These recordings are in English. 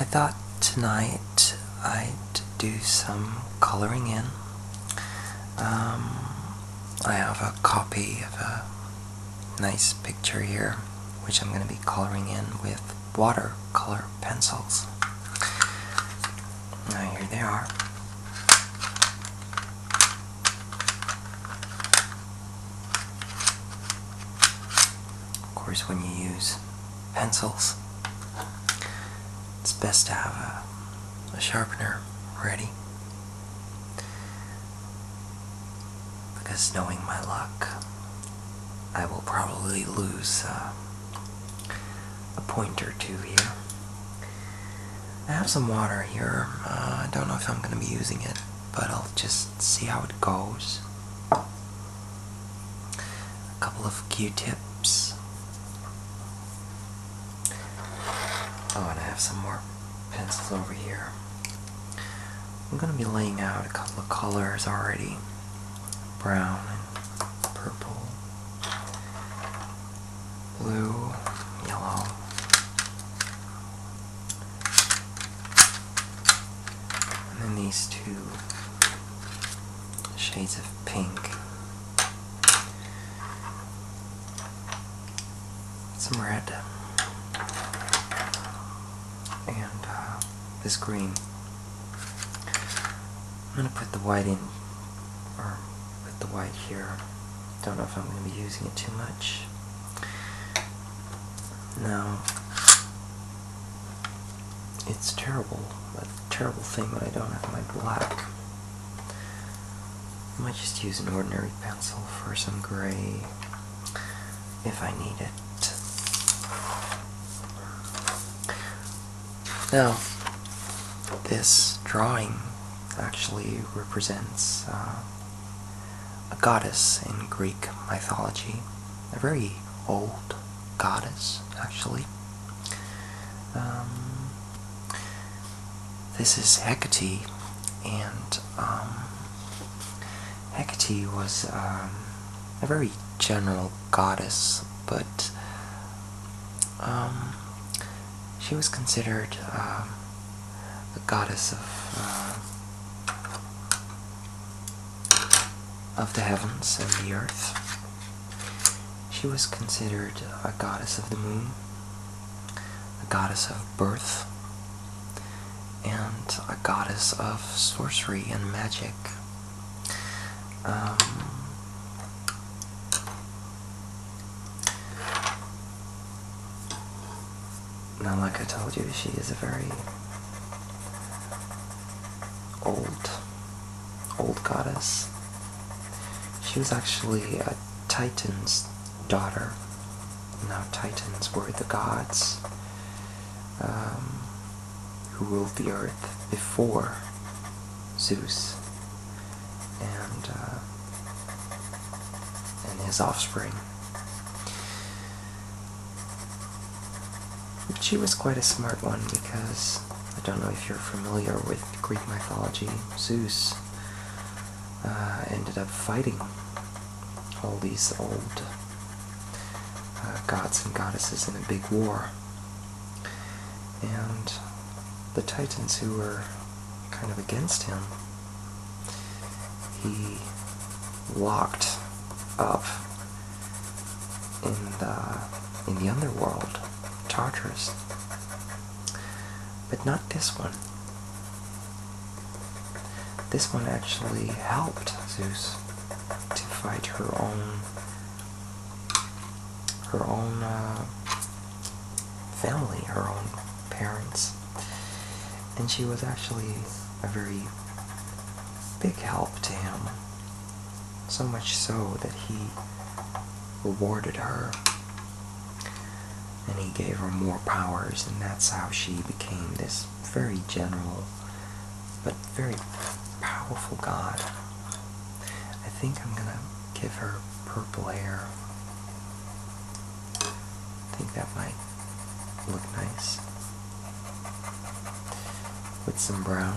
I thought tonight I'd do some coloring in. I have a copy of a nice picture here, which I'm going to be coloring in with watercolor pencils. Now here they are. Of course, when you use pencils, it's best to have a sharpener ready, because knowing my luck, I will probably lose a point or two here. I have some water here. I don't know if I'm going to be using it, but I'll just see how it goes. A couple of Q-tips. Oh, and I have some more pencils over here. I'm going to be laying out a couple of colors already. Brown and purple, blue, yellow. And then these two shades of pink. Some red. And this green. I'm going to put the white in, or put the white here. Don't know if I'm going to be using it too much. Now, it's terrible, a terrible thing that I don't have my black. I might just use an ordinary pencil for some gray if I need it. Now, this drawing actually represents a goddess in Greek mythology, a very old goddess, actually. This is Hecate, and Hecate was a very general goddess, but she was considered the goddess of the heavens and the earth. She was considered a goddess of the moon, a goddess of birth, and a goddess of sorcery and magic. Now, like I told you, she is a very old goddess. She was actually a Titan's daughter. Now, Titans were the gods who ruled the earth before Zeus and his offspring. But she was quite a smart one, because I don't know if you're familiar with Greek mythology. Zeus ended up fighting all these old gods and goddesses in a big war. And the Titans who were kind of against him, he locked up in the underworld, Tartarus. But not this one. This one actually helped Zeus to fight her own family, her own parents. And she was actually a very big help to him. So much so that he rewarded her, and he gave her more powers, and that's how she became this very general but very powerful god. I think I'm gonna give her purple hair. I think that might look nice with some brown.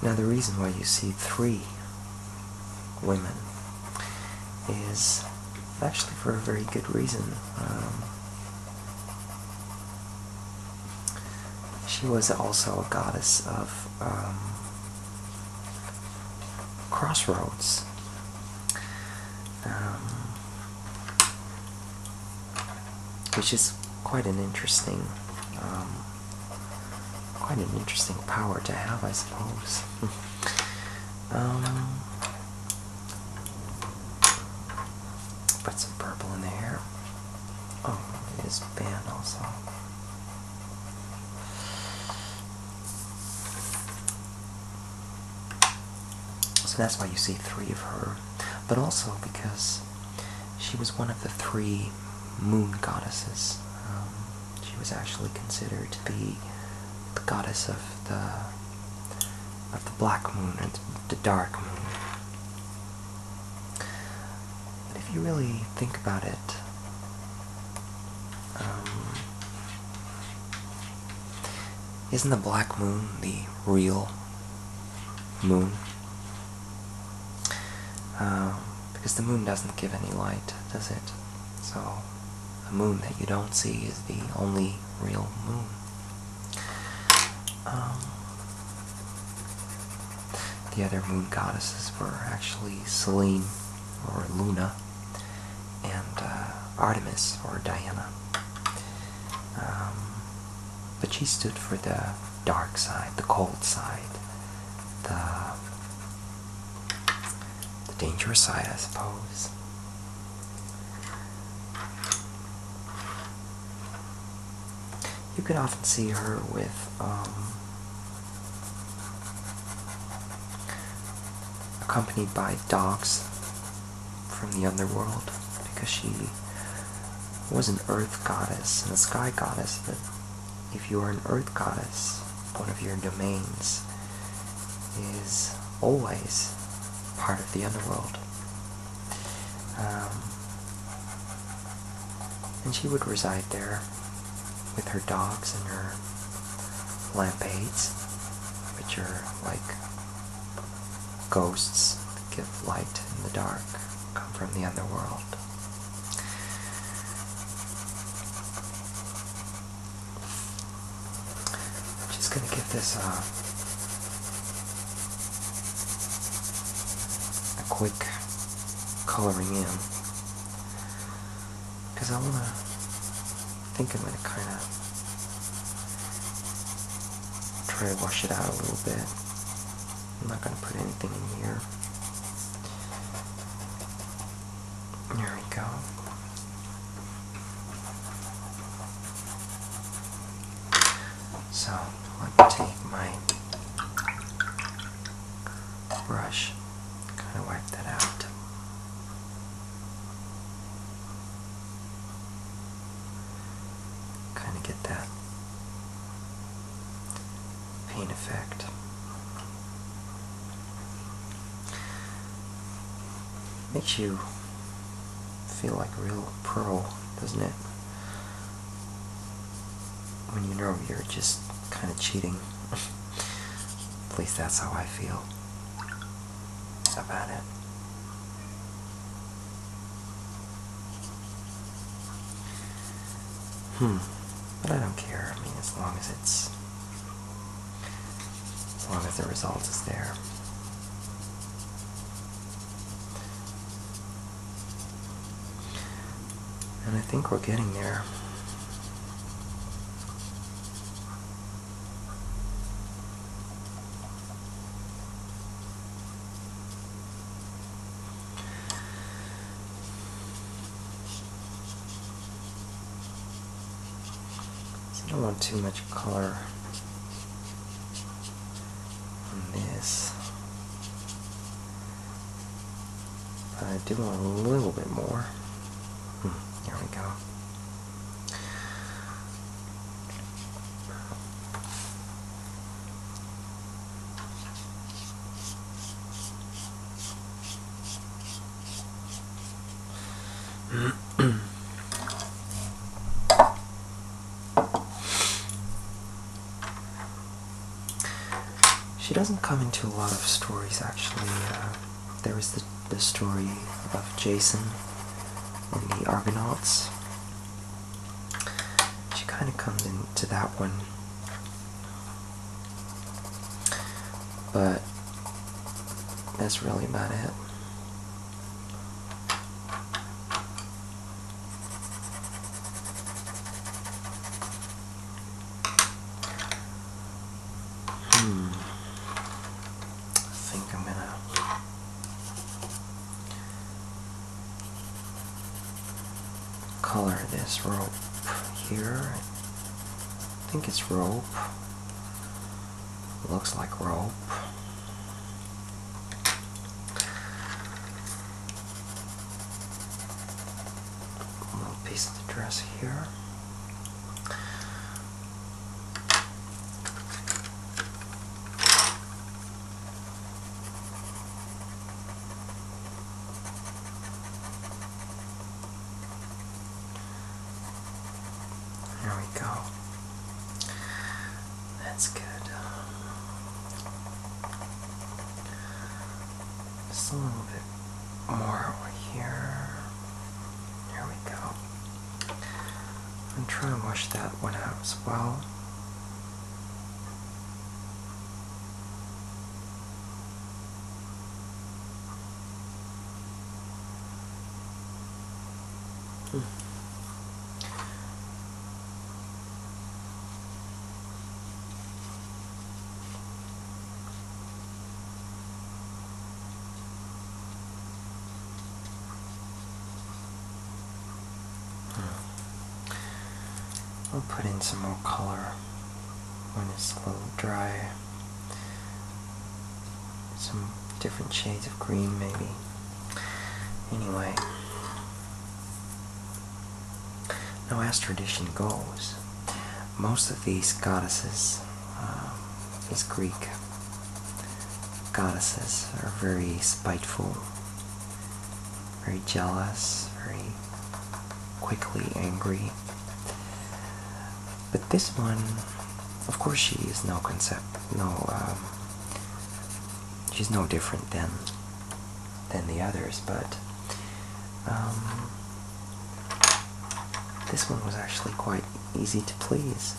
Now the reason why you see 3 women is actually for a very good reason. She was also a goddess of crossroads. Which is quite an interesting power to have, I suppose. Put some purple in the hair. Oh, it is banned also. So that's why you see 3 of her, but also because she was one of the 3 moon goddesses. She was actually considered to be the goddess of the black moon, or the dark moon. But if you really think about it, isn't the black moon the real moon? Because the moon doesn't give any light, does it? So the moon that you don't see is the only real moon. The other moon goddesses were actually Selene, or Luna, and Artemis, or Diana. But she stood for the dark side, the cold side, the dangerous side, I suppose. You can often see her with accompanied by dogs from the underworld, because she was an earth goddess and a sky goddess. But if you are an earth goddess, one of your domains is always part of the underworld. And she would reside there with her dogs and her lampades, which are like ghosts that give light in the dark, come from the underworld. I'm just going to give this a quick coloring in, because I think I'm going to kind of try to wash it out a little bit. I'm not going to put anything in here. There we go. So, I'll take my brush, kind of wipe that out. Kind of get that paint effect. Makes you feel like a real pro, doesn't it? When you know you're just kind of cheating. At least that's how I feel about it. But I don't care. I mean, as long as the result is there. And I think we're getting there. So I don't want too much color on this, but I do want a little bit more. There we go. She doesn't come into a lot of stories, actually. There was the story of Jason and the Argonauts. She kind of comes into that one. But that's really about it. I think I'm gonna color this rope here. I think it's rope. Looks like rope. A little piece of the dress here. There we go. That's good. Just a little bit more over here. There we go. And try and wash that one out as well. I'll put in some more color when it's a little dry. Some different shades of green, maybe. Anyway, now as tradition goes, most of these goddesses, these Greek goddesses, are very spiteful, very jealous, very quickly angry. But this one, of course, she is she's no different than the others, but this one was actually quite easy to please.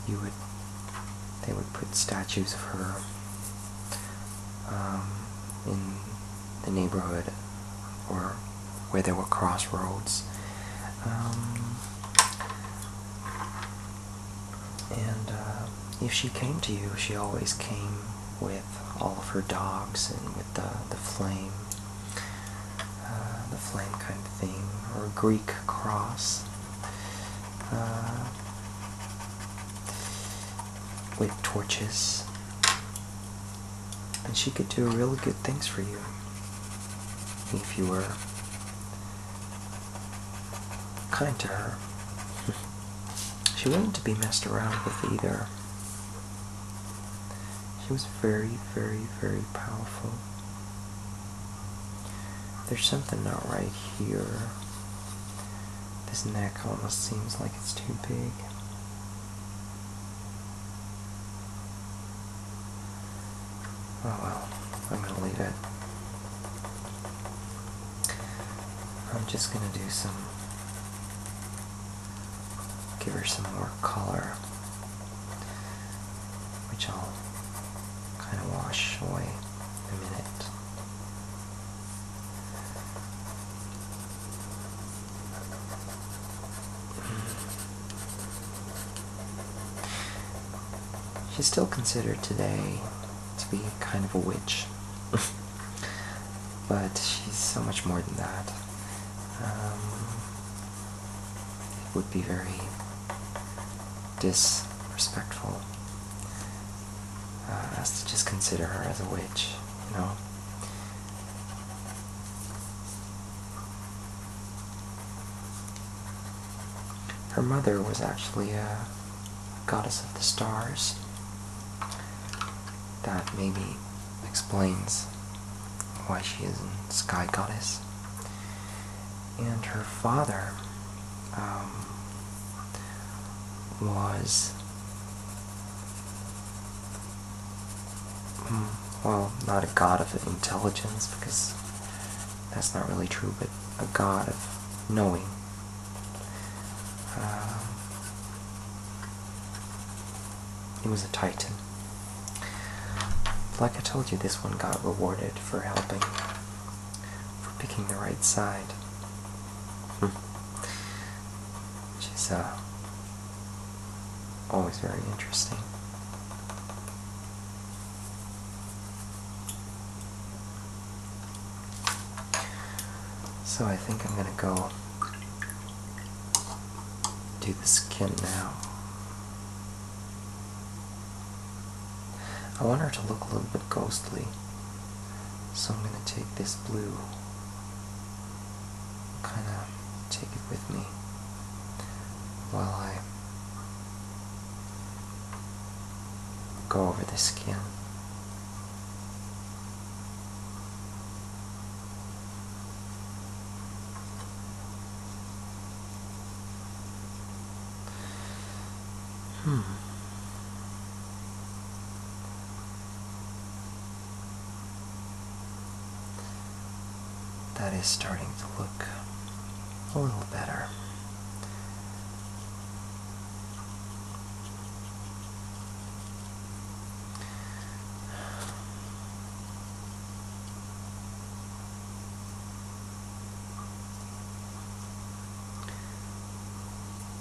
They would put statues of her in the neighborhood or where there were crossroads. And if she came to you, she always came with all of her dogs and with the flame kind of thing, or a Greek cross, with torches. And she could do really good things for you if you were kind to her. She wasn't to be messed around with either. She was very, very, very powerful. There's something not right here. This neck almost seems like it's too big. Oh well, I'm gonna leave it. I'm just gonna do give her some more color, which I'll kind of wash away in a minute. She's still considered today to be kind of a witch, but she's so much more than that. It would be very disrespectful as to just consider her as a witch, you know. Her mother was actually a goddess of the stars. That maybe explains why she is a sky goddess. And her father was well, not a god of intelligence, because that's not really true, but a god of knowing. He was a titan. Like I told you, this one got rewarded for helping, for picking the right side. Which is always very interesting. So I think I'm gonna go do the skin now. I want her to look a little bit ghostly, so I'm gonna take this blue, kind of take it with me while I go over the skin. That is starting to look a little better.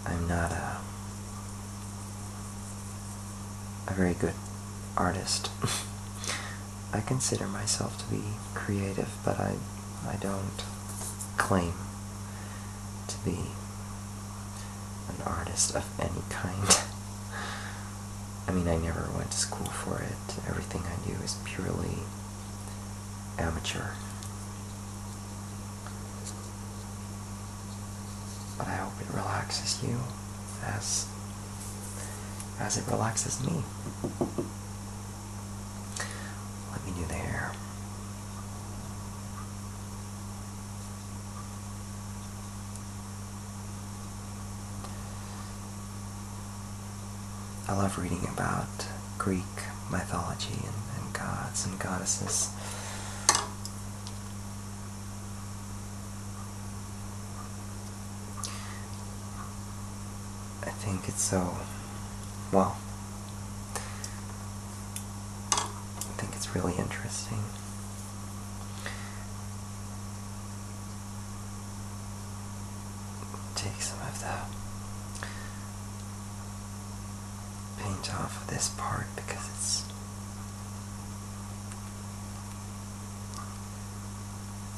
I'm not a very good artist. I consider myself to be creative, but I don't claim to be an artist of any kind. I mean, I never went to school for it. Everything I do is purely amateur. But I hope it relaxes you as it relaxes me. Let me do the hair. I love reading about Greek mythology and gods and goddesses. I think it's so, well, I think it's really interesting. Take some of the paint off of this part because it's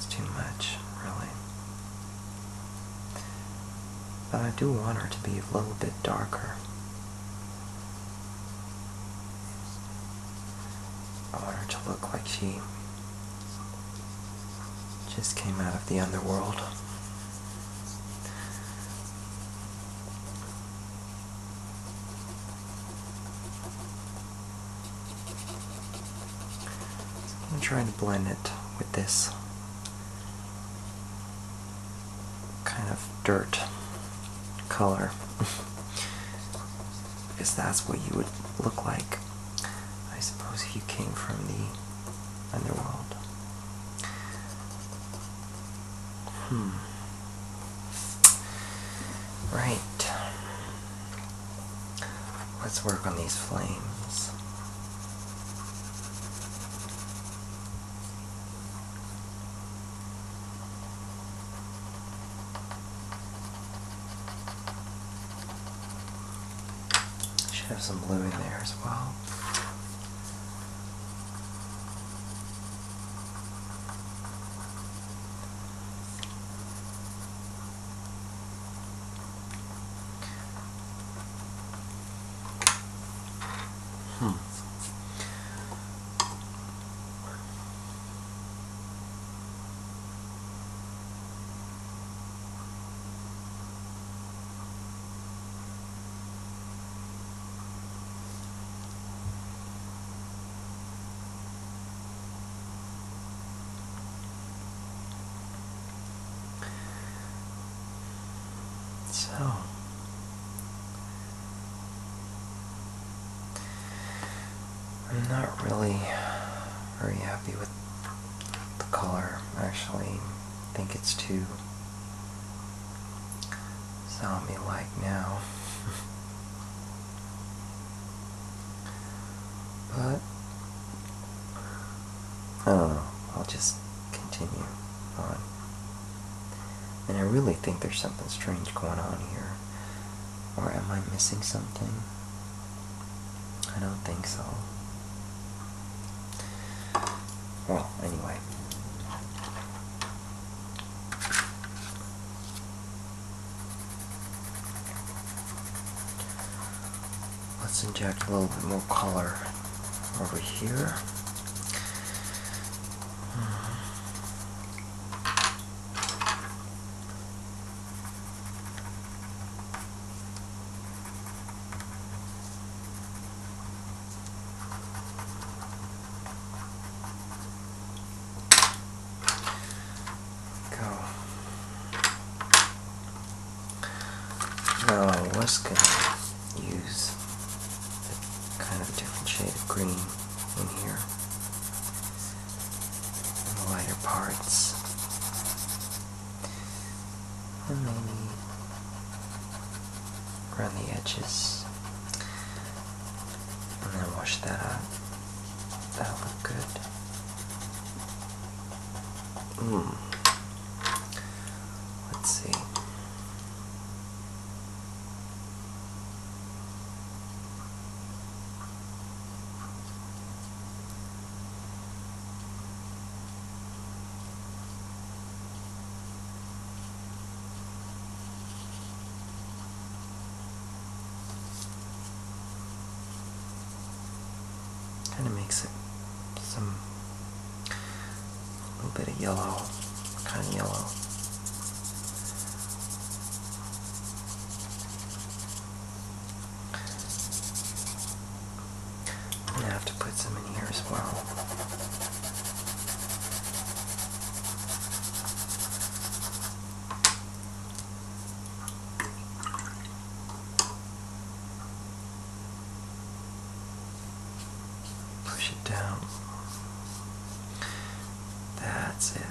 too much, really. But I do want her to be a little bit darker. I want her to look like she just came out of the underworld. I'm trying to blend it with this kind of dirt color because that's what you would look like, I suppose, if you came from the underworld. Right. Let's work on these flames. Should have some blue in there as well. So, I'm not really very happy with the color. Actually, I think it's too zombie-like now. But I don't know, I'll just continue on. And I really think there's something strange going on here. Or am I missing something? I don't think so. Well, anyway. Let's inject a little bit more color over here. Now I was going to use kind of a different shade of green in here, in the lighter parts, and maybe around the edges, and then wash that out. That'll look good. Let's see. Kind of makes it a little bit of yellow, kind of yellow. I'm gonna have to put some in here as well. Push it down. That's it.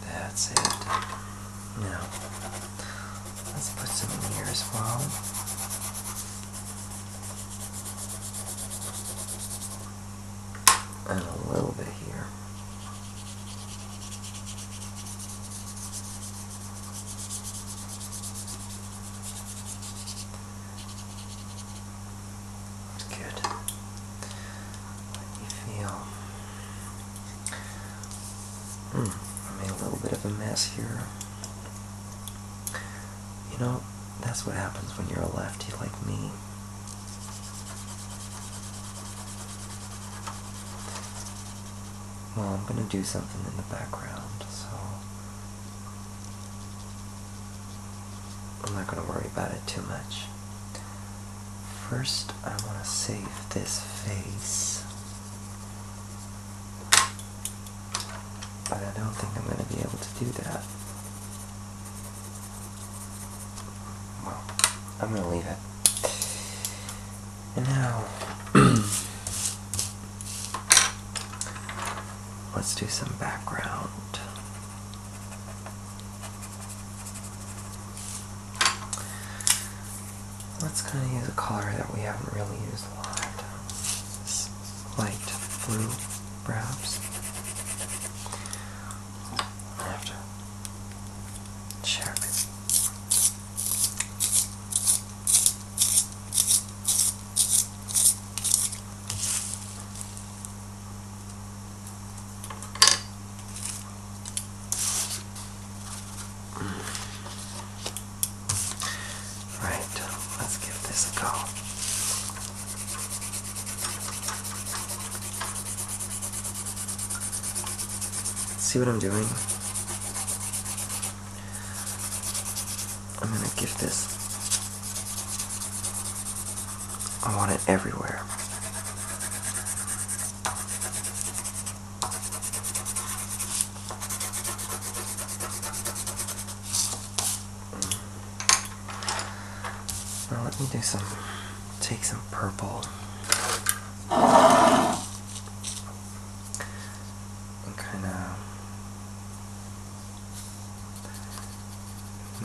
That's it. Now, let's put some in here as well. And a little bit here. That's good. Let me feel. I made a little bit of a mess here. You know, that's what happens when you're a lefty like me. Well, I'm gonna do something in the background, so I'm not gonna worry about it too much. First, I want to save this face, but I don't think I'm gonna be able to do that. Well, I'm gonna leave it. And now, let's do some background. Let's kind of use a color that we haven't really used a lot. This light blue, perhaps. I have to check. Let's give this a go. See what I'm doing? I'm gonna give this. I want it everywhere. Now let me do take some purple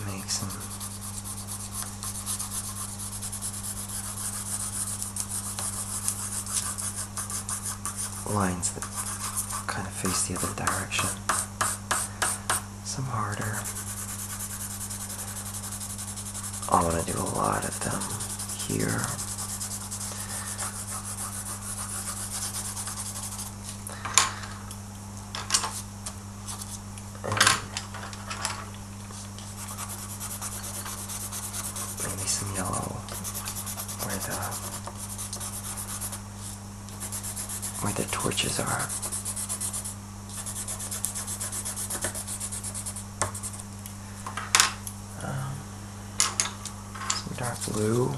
make some lines that kind of face the other direction. Some harder. I want to do a lot of them here. Maybe some yellow where the torches are. Some dark blue.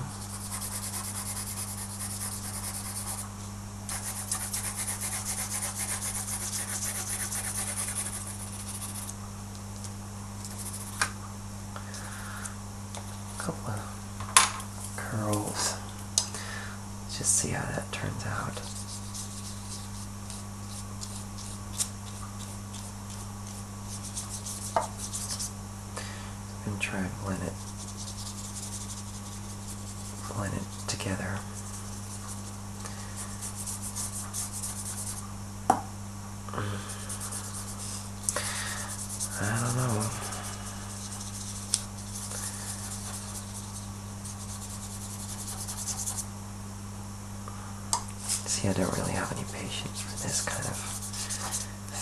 Couple of curls. Let's just see how that turns out. And try and blend it together. I don't know. See, I don't really have any patience for this kind of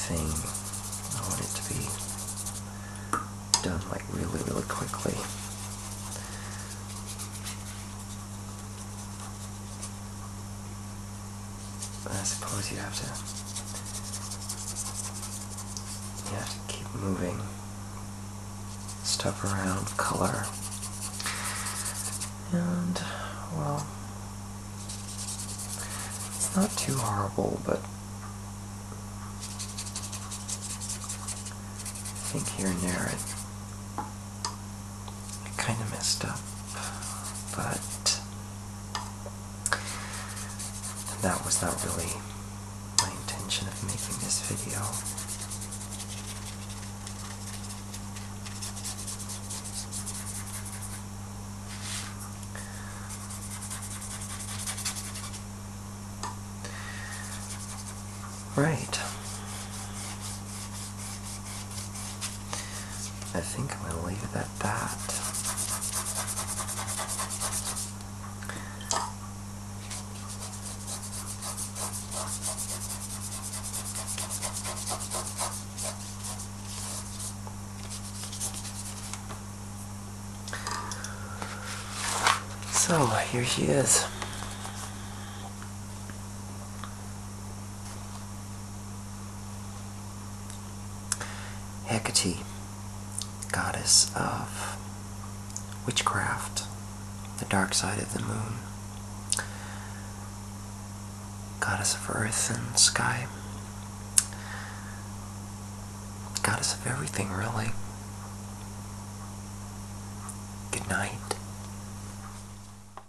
thing. I want it to be done like really, really quickly. But I suppose you have to keep moving stuff around, color, and well, it's not too horrible, but I think here and there it kind of messed up, but that was not really my intention of making this video. Right. I think I'm going to leave it at that. So, here she is. Hekate, goddess of witchcraft, the dark side of the moon, goddess of earth and sky, goddess of everything, really. Good night.